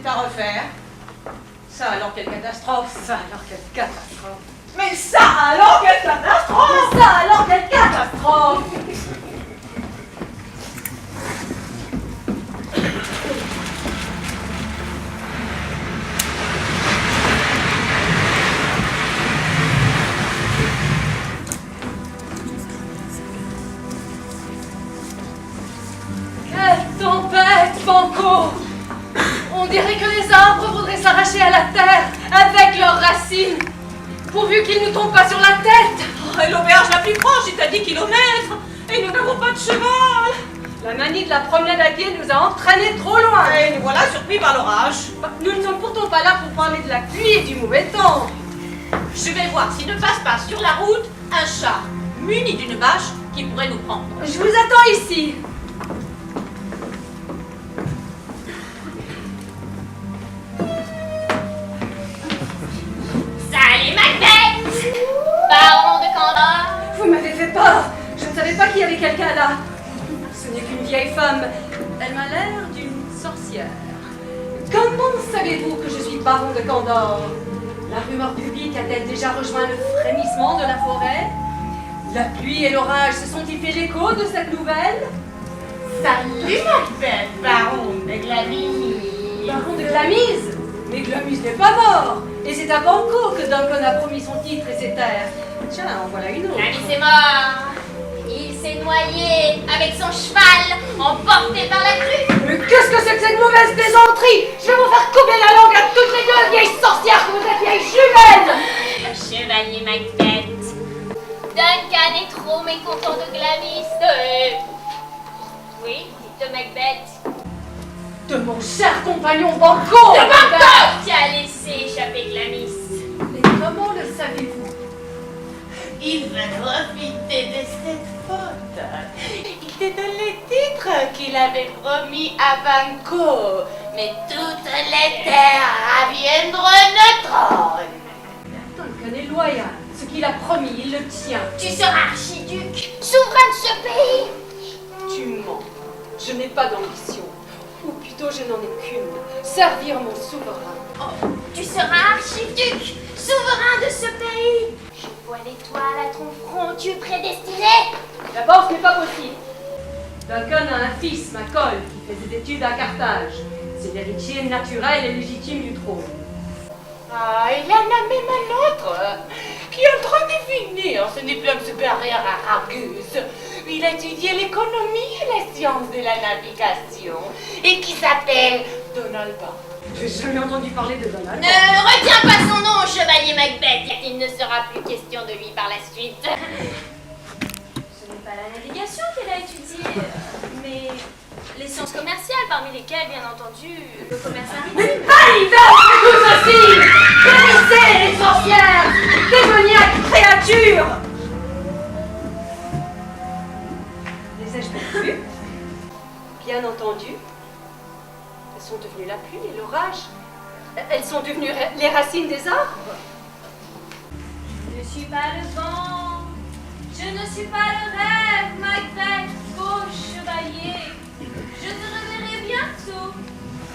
tout à refaire. Ça alors, quelle catastrophe! Ça alors, quelle catastrophe! Mais ça alors, quelle catastrophe! Mais ça alors, quelle catastrophe! Quelle tempête, Banco! On dirait que les arbres voudraient s'arracher à la terre avec leurs racines, pourvu qu'ils ne tombent pas sur la tête. Oh, et l'auberge la plus proche est à 10 kilomètres, et nous n'avons pas de cheval. La manie de la promenade à pied nous a entraînés trop loin. Et nous voilà surpris par l'orage. Nous ne sommes pourtant pas là pour parler de la pluie et du mauvais temps. Je vais voir s'il ne passe pas sur la route un chat muni d'une vache qui pourrait nous prendre. Je vous attends ici. Salut Macbeth! Baron de Candor! Vous m'avez fait peur. Je ne savais pas qu'il y avait quelqu'un là. Ce n'est qu'une vieille femme. Elle m'a l'air d'une sorcière. Comment savez-vous que je suis baron de Candor? La rumeur publique a-t-elle déjà rejoint le frémissement de la forêt? La pluie et l'orage se sont-ils fait l'écho de cette nouvelle? Salut Macbeth, baron de Glamis! Baron de Glamise? Mais Glamise n'est pas mort. Et c'est à Banco que Duncan a promis son titre et ses terres. Tiens, en voilà une autre. Glamis est mort! Il s'est noyé avec son cheval, emporté par la crue! Mais qu'est-ce que c'est que cette mauvaise plaisanterie? Je vais vous faire couper la langue à toutes les deux, vieilles sorcières que vous êtes, vieilles jumelles! Chevalier Macbeth! Duncan est trop mécontent de Glamis. Oui, de Macbeth. De mon cher compagnon Banco! De Banco qui a laissé échapper Glamis. Mais comment le savez-vous? Il va profiter de cette faute. Il te donne les titres qu'il avait promis à Banco. Mais toutes les terres reviendront au trône. Duncan est loyal. Ce qu'il a promis, il le tient. Tu seras archiduc, souverain de ce pays. Tu mens. Je n'ai pas d'ambition. Ou plutôt, je n'en ai qu'une. Servir mon souverain. Oh, tu seras archiduc, souverain de ce pays. Je vois l'étoile à ton front, tu es prédestiné. D'abord, ce n'est pas possible. Duncan a un fils, Macol, qui fait des études à Carthage. C'est l'héritier naturel et légitime du trône. Ah, il en a même un autre qui est en train de finir ce diplôme supérieur à Argus. Il a étudié l'économie et les sciences de la navigation et qui s'appelle Donald Bart. J'ai jamais entendu parler de Donald. Ne retiens pas son nom, chevalier Macbeth. Il ne sera plus question de lui par la suite. Ce n'est pas la navigation qu'elle a étudiée, mais les sciences commerciales, parmi lesquelles, bien entendu, le commerce maritime. Vous aussi! Périssez, les sorcières! Démoniaques créatures! Les ai-je perdues? Bien entendu. Elles sont devenues la pluie et l'orage. Elles sont devenues les racines des arbres. Je ne suis pas le vent, je ne suis pas le rêve, Macbeth, beau chevalier. Je te reverrai bientôt.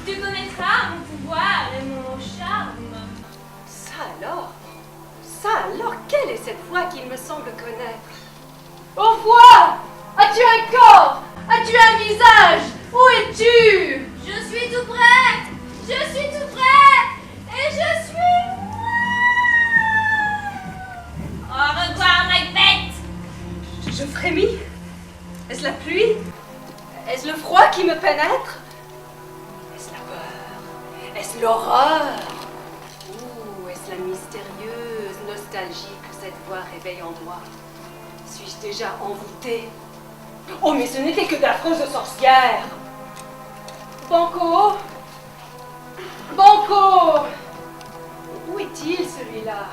Tu connaîtras mon pouvoir et mon charme. Ça alors, quelle est cette voix qu'il me semble connaître? Au revoir! As-tu un corps? As-tu un visage? Où es-tu? Je suis tout prêt, je suis tout prêt, et je suis moi. Au revoir, Macbeth. Je frémis. Est-ce la pluie? Est-ce le froid qui me pénètre? Est-ce la peur? Est-ce l'horreur? Ou est-ce la mystérieuse nostalgie que cette voix réveille en moi? Suis-je déjà envoûtée? Oh, mais ce n'était que d'affreuses sorcières! Banco! Banco! Où est-il, celui-là?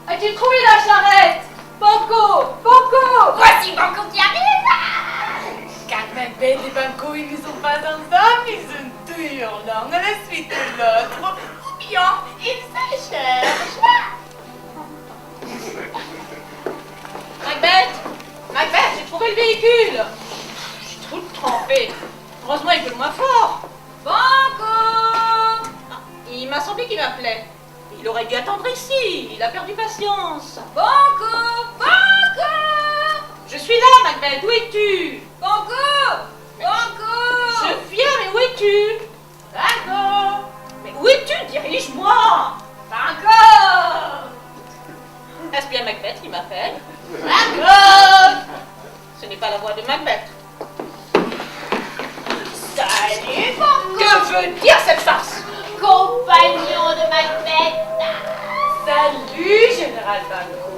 As-tu trouvé la charrette? Banco! Banco! Voici Banco qui arrive. Car Macbeth et Banco, ils ne sont pas ensemble, ils se tuent l'un à la suite de l'autre. Ou bien, ils se cherchent. Macbeth! Macbeth, j'ai trouvé le véhicule! Je suis toute trempée. Heureusement, il peut le moins fort. Banco! Il m'a semblé qu'il m'appelait. Il aurait dû attendre ici. Il a perdu patience. Banco! Banco! Je suis là, Macbeth. Où es-tu? Banco! Banco! Je viens, mais où es-tu? Banco! Mais où es-tu? Dirige-moi. Banco! Est-ce bien Macbeth qui m'appelle? Banco! Ce n'est pas la voix de Macbeth. Salut, Banco! Que veut dire cette farce? Compagnon de Macbeth! Salut, Général Banco.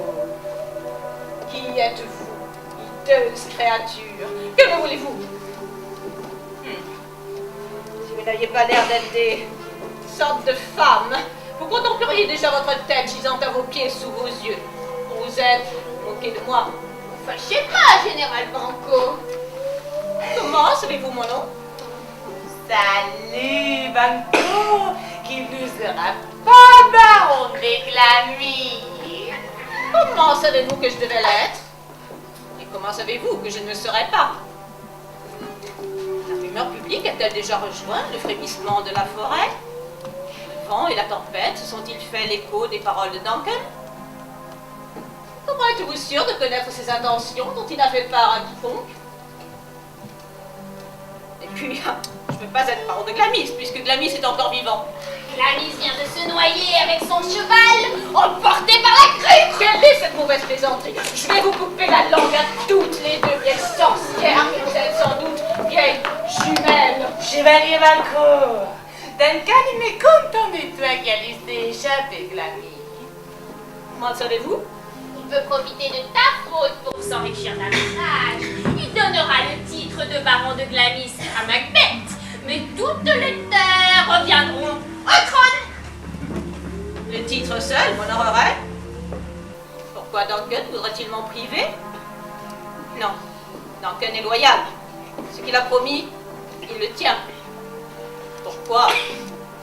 Qui êtes-vous, hideuse créature? Que me voulez-vous? Si vous n'aviez pas l'air d'être des sortes de femmes, vous contempleriez déjà votre tête gisant à vos pieds sous vos yeux. Vous êtes moqué de moi. Fâchez pas, Général Banco! Comment savez-vous mon nom? Salut, Banco, qui ne sera pas baron de Glamy. Comment savez-vous que je devais l'être? Et comment savez-vous que je ne le serai pas? La rumeur publique a-t-elle déjà rejoint le frémissement de la forêt? Le vent et la tempête se sont-ils fait l'écho des paroles de Duncan? Comment êtes-vous sûr de connaître ses intentions dont il n'a fait part à quiconque? Et puis, je ne peux pas être baron de Glamis, puisque Glamis est encore vivant. Glamis vient de se noyer avec son cheval, emporté par la crue! Quelle est cette mauvaise plaisanterie? Je vais vous couper la langue à toutes les deux, vieilles sorcières, que vous êtes sans doute vieilles jumelles. Chevalier Banco, Duncan il est content de toi qu'elle s'est échappée, Glamy. Comment le savez-vous? Il veut profiter de ta faute pour s'enrichir davantage. Il donnera le titre de baron de Glamis à Macbeth, mais toutes les terres reviendront au trône. Le titre seul m'honorerait. Pourquoi Duncan voudrait-il m'en priver? Non, Duncan est loyal. Ce qu'il a promis, il le tient. Pourquoi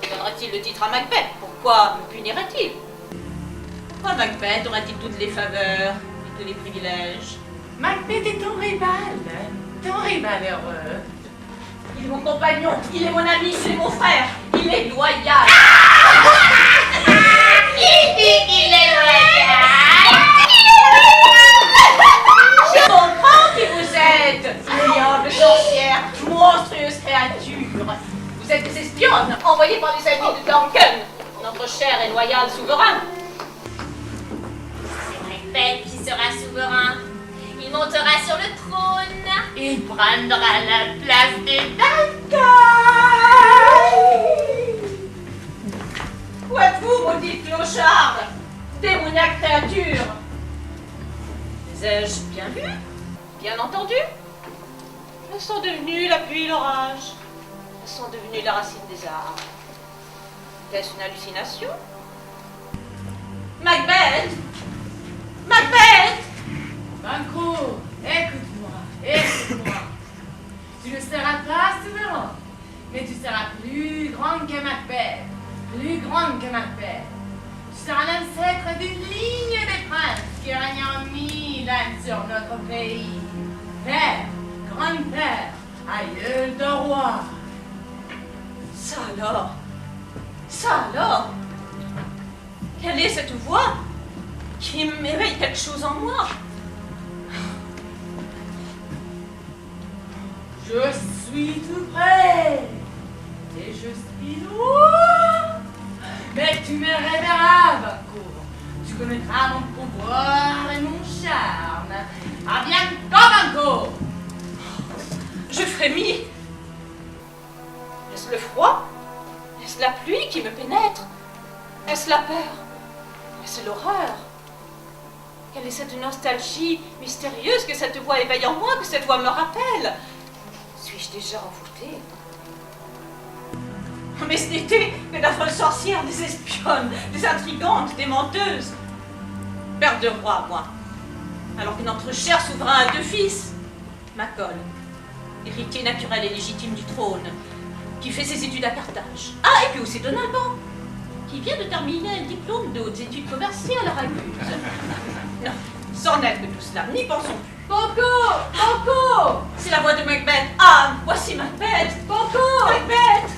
donnerait-il le titre à Macbeth? Pourquoi me punirait-il? Pourquoi Macbeth aurait-il toutes les faveurs et tous les privilèges? Macbeth est ton rival heureux. Il est mon compagnon, il est mon ami, il est mon frère, il est loyal. Qui dit qu'il est loyal? Je comprends qui vous êtes, ignoble sorcière, monstrueuse créature. Vous êtes des espionnes envoyées par les amis de Duncan, notre cher et loyal souverain. C'est Macbeth qui sera souverain. Il montera sur le trône. Il prendra la place de Duncan. Où êtes-vous, maudite clocharde? Démoniaque créature! Les ai-je bien vu? Bien entendu? Elles sont devenues la pluie et l'orage. Elles sont devenues la racine des arbres. Est-ce une hallucination? Macbeth! Macbeth! Banco, écoute-moi. Tu ne seras pas souverain, mais tu seras plus grand que Macbeth. Plus grande que Macbeth. Tu seras l'ancêtre d'une ligne de princes qui règne en 1000 ans sur notre pays. Père, grand-père, aïeul de roi. Ça alors? Ça alors? Quelle est cette voix qui m'éveille quelque chose en moi? Je suis tout près et je suis loin. Mais tu me révéreras, Banco. Tu connaîtras mon pouvoir et mon charme. À bientôt, Banco. Je frémis. Est-ce le froid? Est-ce la pluie qui me pénètre? Est-ce la peur? Est-ce l'horreur? Quelle est cette nostalgie mystérieuse que cette voix éveille en moi, que cette voix me rappelle? Suis-je déjà envoûtée? Mais ce n'était que d'affreuses sorcières, des espionnes, des intrigantes, des menteuses. Père de roi, moi. Alors que notre cher souverain a 2 fils. Macol, héritier naturel et légitime du trône, qui fait ses études à Carthage. Ah, et puis aussi Donalban, qui vient de terminer un diplôme de hautes études commerciales à Raguse. Non, c'en est que tout cela, n'y pensons plus. Banco! Banco! C'est la voix de Macbeth. Ah, voici Macbeth. Banco! Macbeth!